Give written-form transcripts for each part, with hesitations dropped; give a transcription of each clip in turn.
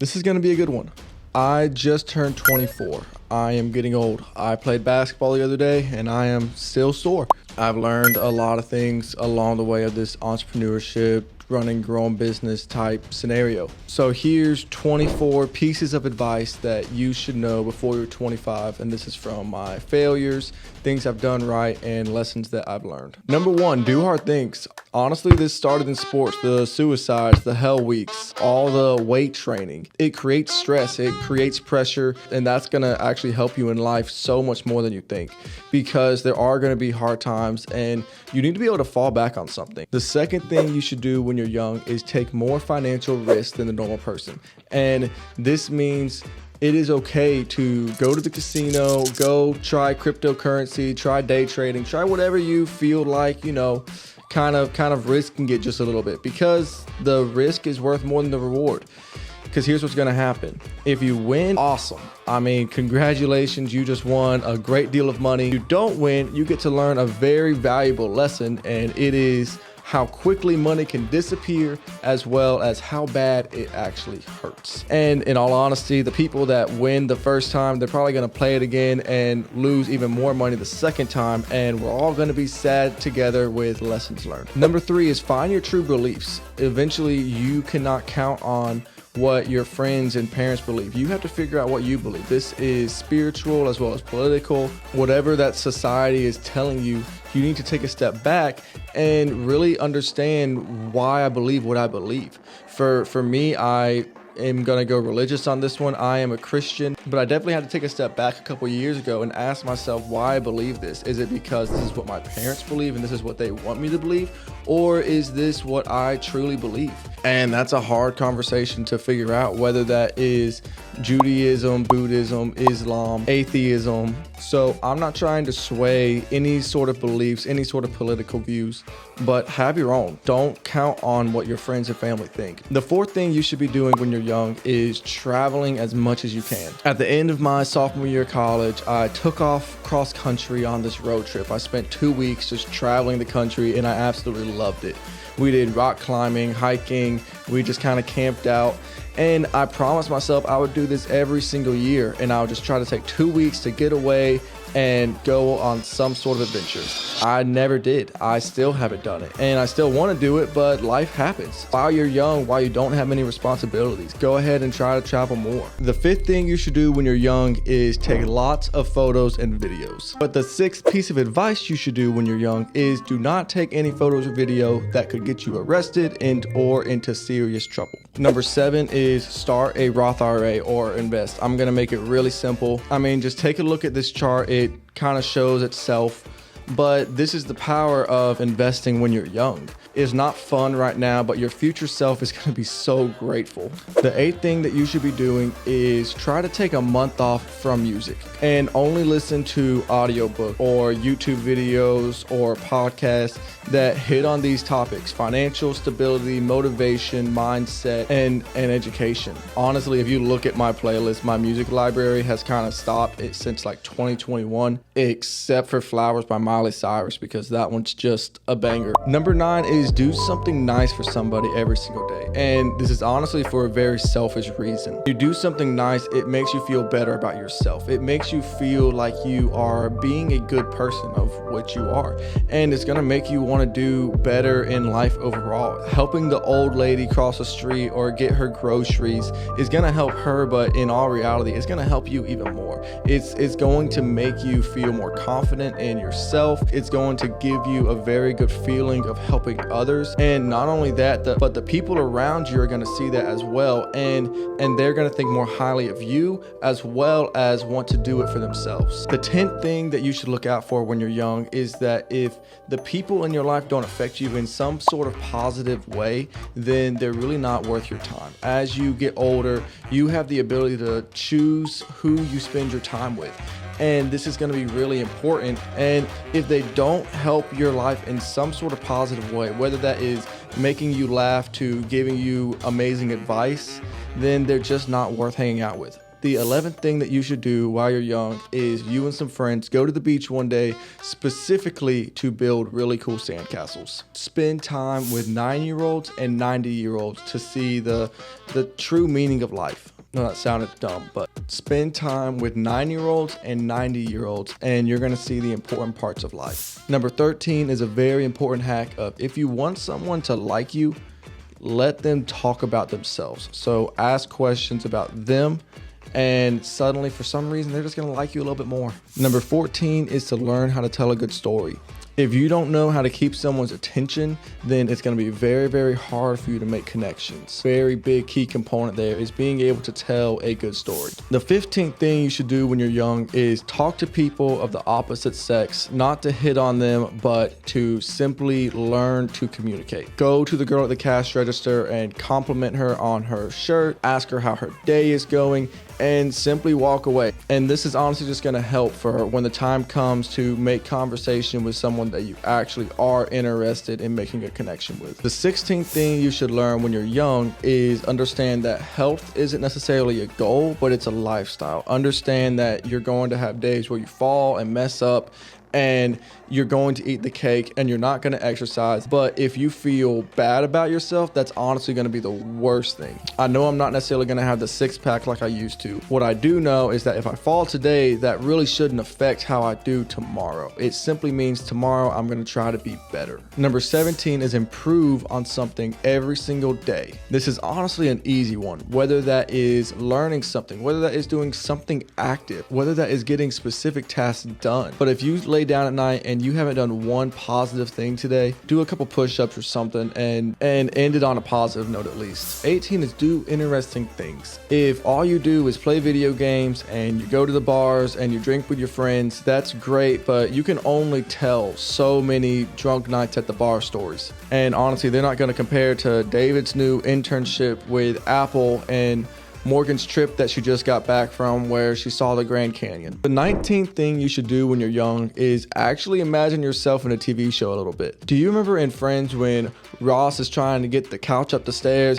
This is going to be a good one. I just turned 24. I am getting old. I played basketball the other day and I am still sore. I've learned a lot of things along the way of this entrepreneurship, running your own business type scenario. So here's 24 pieces of advice that you should know before you're 25. And this is from my failures, things I've done right, and lessons that I've learned. Number one, do hard things. Honestly, this started in sports, the suicides, the hell weeks, all the weight training. It creates stress, it creates pressure, and that's gonna actually help you in life so much more than you think, because there are gonna be hard times and you need to be able to fall back on something. The second thing you should do when you're young is take more financial risk than the normal person. And this means it is okay to go to the casino, go try cryptocurrency, try day trading, try whatever you feel like, kind of risk can get just a little bit, because the risk is worth more than the reward. Because here's what's gonna happen. If you win, awesome. I mean, congratulations, you just won a great deal of money. If you don't win, you get to learn a very valuable lesson, and it is how quickly money can disappear, as well as how bad it actually hurts. And in all honesty, the people that win the first time, they're probably gonna play it again and lose even more money the second time, and we're all gonna be sad together with lessons learned. Number three is find your true beliefs. Eventually, you cannot count on what your friends and parents believe. You have to figure out what you believe. This is spiritual as well as political. Whatever that society is telling you, you need to take a step back and really understand why I believe what I believe. For me, I am gonna go religious on this one. I am a Christian, but I definitely had to take a step back a couple years ago and ask myself why I believe this. Is it because this is what my parents believe and this is what they want me to believe? Or is this what I truly believe? And that's a hard conversation to figure out, whether that is Judaism, Buddhism, Islam, atheism. So I'm not trying to sway any sort of beliefs, any sort of political views, but have your own. Don't count on what your friends and family think. The fourth thing you should be doing when you're young is traveling as much as you can. At the end of my sophomore year of college, I took off cross country on this road trip. I spent 2 weeks just traveling the country and I absolutely loved it. We did rock climbing, hiking, we just kind of camped out. And I promised myself I would do this every single year, and I would just try to take 2 weeks to get away and go on some sort of adventure. I never did. I still haven't done it, and I still want to do it, but life happens. While you're young, while you don't have many responsibilities, go ahead and try to travel more. The fifth thing you should do when you're young is take lots of photos and videos. But the sixth piece of advice you should do when you're young is do not take any photos or video that could get you arrested or into serious trouble. Number 7 is start a Roth IRA or invest. I'm gonna make it really simple. I mean, just take a look at this chart. It kind of shows itself, but this is the power of investing when you're young. It's not fun right now, but your future self is going to be so grateful. The 8th thing that you should be doing is try to take a month off from music and only listen to audiobook or YouTube videos or podcasts that hit on these topics: financial stability, motivation, mindset, and education. Honestly, if you look at my playlist, my music library has kind of stopped it since like 2021, except for Flowers by Miley Cyrus, because that one's just a banger. Number 9 is do something nice for somebody every single day. And this is honestly for a very selfish reason. You do something nice, it makes you feel better about yourself. It makes you feel like you are being a good person of what you are. And it's gonna make you want to do better in life overall. Helping the old lady cross the street or get her groceries is gonna help her, but in all reality, it's gonna help you even more. It's going to make you feel more confident in yourself. It's going to give you a very good feeling of helping others. And not only that, but the people around you are going to see that as well, and they're going to think more highly of you, as well as want to do it for themselves. The 10th thing that you should look out for when you're young is that if the people in your life don't affect you in some sort of positive way, then they're really not worth your time. As you get older, you have the ability to choose who you spend your time with. And this is going to be really important. And if they don't help your life in some sort of positive way, whether that is making you laugh to giving you amazing advice, then they're just not worth hanging out with. The 11th thing that you should do while you're young is you and some friends go to the beach one day specifically to build really cool sandcastles. Spend time with 9-year-olds and 90-year-olds to see the true meaning of life. No, that sounded dumb, but spend time with 9-year-olds and 90-year-olds and you're gonna see the important parts of life. Number 13 is a very important hack of if you want someone to like you, let them talk about themselves. So ask questions about them and suddenly for some reason they're just gonna like you a little bit more. Number 14 is to learn how to tell a good story. If you don't know how to keep someone's attention, then it's going to be very, very hard for you to make connections. Very big key component there is being able to tell a good story. The 15th thing you should do when you're young is talk to people of the opposite sex, not to hit on them, but to simply learn to communicate. Go to the girl at the cash register and compliment her on her shirt, ask her how her day is going, and simply walk away. And this is honestly just going to help for when the time comes to make conversation with someone that you actually are interested in making a connection with. The 16th thing you should learn when you're young is understand that health isn't necessarily a goal, but it's a lifestyle. Understand that you're going to have days where you fall and mess up and you're going to eat the cake and you're not going to exercise. But if you feel bad about yourself, that's honestly going to be the worst thing. I know I'm not necessarily going to have the six-pack like I used to. What I do know is that if I fall today, that really shouldn't affect how I do tomorrow. It simply means tomorrow I'm going to try to be better. Number 17 is improve on something every single day. This is honestly an easy one, whether that is learning something, whether that is doing something active, whether that is getting specific tasks done. But if you lay down at night and you haven't done one positive thing today, do a couple push-ups or something and end it on a positive note at least. 18 is do interesting things. If all you do is play video games and you go to the bars and you drink with your friends, that's great, but you can only tell so many drunk nights at the bar stories. And honestly, they're not going to compare to David's new internship with Apple and Morgan's trip that she just got back from where she saw the Grand Canyon. The 19th thing you should do when you're young is actually imagine yourself in a TV show a little bit. Do you remember in Friends when Ross is trying to get the couch up the stairs?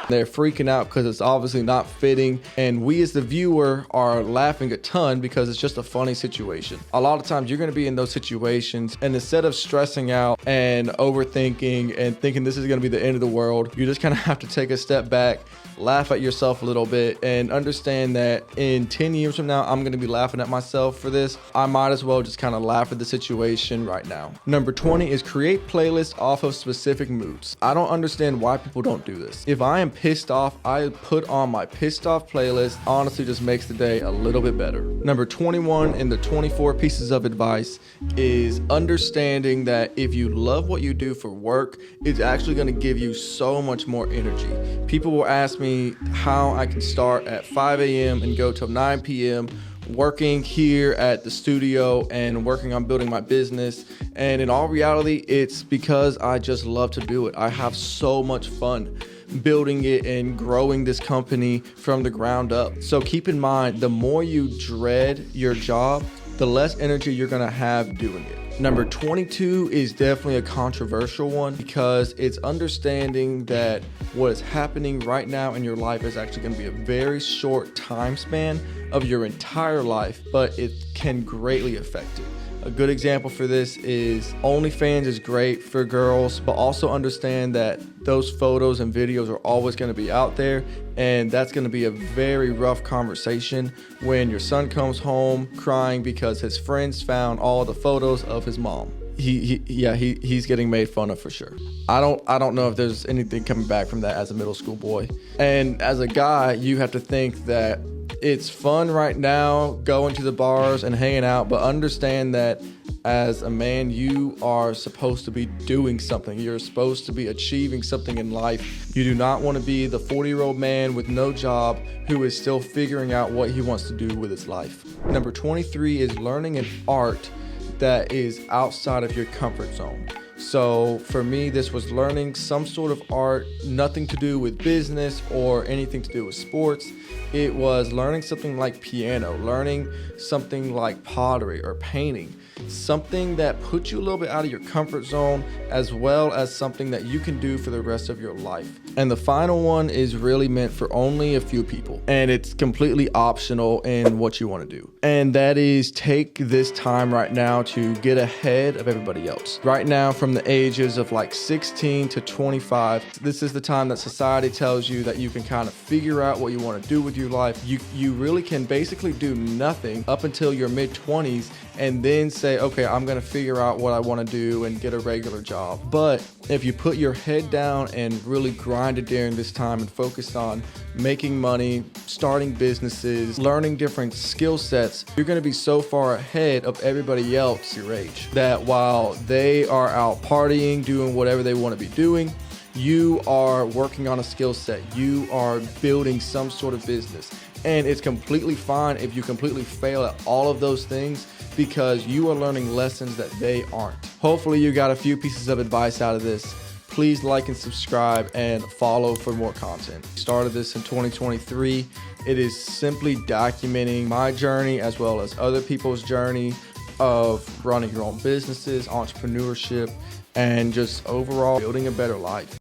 They're freaking out because it's obviously not fitting, and we as the viewer are laughing a ton because it's just a funny situation. A lot of times you're going to be in those situations, and instead of stressing out and overthinking and thinking this is going to be the end of the world, you just kind of have to take a step back, laugh at yourself a little bit, and understand that in 10 years from now, I'm going to be laughing at myself for this. I might as well just kind of laugh at the situation right now. Number 20 is create playlists off of specific moods. I don't understand why people don't do this. If I am pissed off, I put on my pissed off playlist. Honestly, just makes the day a little bit better. Number 21 in the 24 pieces of advice is understanding that if you love what you do for work, it's actually going to give you so much more energy. People will ask me how I can start at 5 a.m. and go till 9 p.m. working here at the studio and working on building my business. And in all reality, it's because I just love to do it. I have so much fun building it and growing this company from the ground up. So keep in mind, the more you dread your job, the less energy you're gonna have doing it. Number 22 is definitely a controversial one because it's understanding that what is happening right now in your life is actually going to be a very short time span of your entire life, but it can greatly affect it. A good example for this is OnlyFans is great for girls, but also understand that those photos and videos are always going to be out there, and that's going to be a very rough conversation when your son comes home crying because his friends found all the photos of his mom. He's getting made fun of for sure. I don't know if there's anything coming back from that as a middle school boy. And as a guy, you have to think that it's fun right now going to the bars and hanging out, but understand that as a man, you are supposed to be doing something. You're supposed to be achieving something in life. You do not want to be the 40-year-old man with no job who is still figuring out what he wants to do with his life. Number 23 is learning an art that is outside of your comfort zone. So for me, this was learning some sort of art, nothing to do with business or anything to do with sports. It was learning something like piano, learning something like pottery or painting. something that puts you a little bit out of your comfort zone, as well as something that you can do for the rest of your life. And the final one is really meant for only a few people, and it's completely optional in what you want to do. And that is take this time right now to get ahead of everybody else. Right now, from the ages of like 16 to 25, this is the time that society tells you that you can kind of figure out what you want to do with your life. You really can basically do nothing up until your mid-20s and then say, okay, I'm going to figure out what I want to do and get a regular job. But if you put your head down and really grind it during this time and focus on making money, starting businesses, learning different skill sets, you're going to be so far ahead of everybody else your age that while they are out partying, doing whatever they want to be doing, you are working on a skill set. You are building some sort of business. And it's completely fine if you completely fail at all of those things, because you are learning lessons that they aren't. Hopefully you got a few pieces of advice out of this. Please like and subscribe and follow for more content. Started this in 2023. It is simply documenting my journey as well as other people's journey of running your own businesses, entrepreneurship, and just overall building a better life.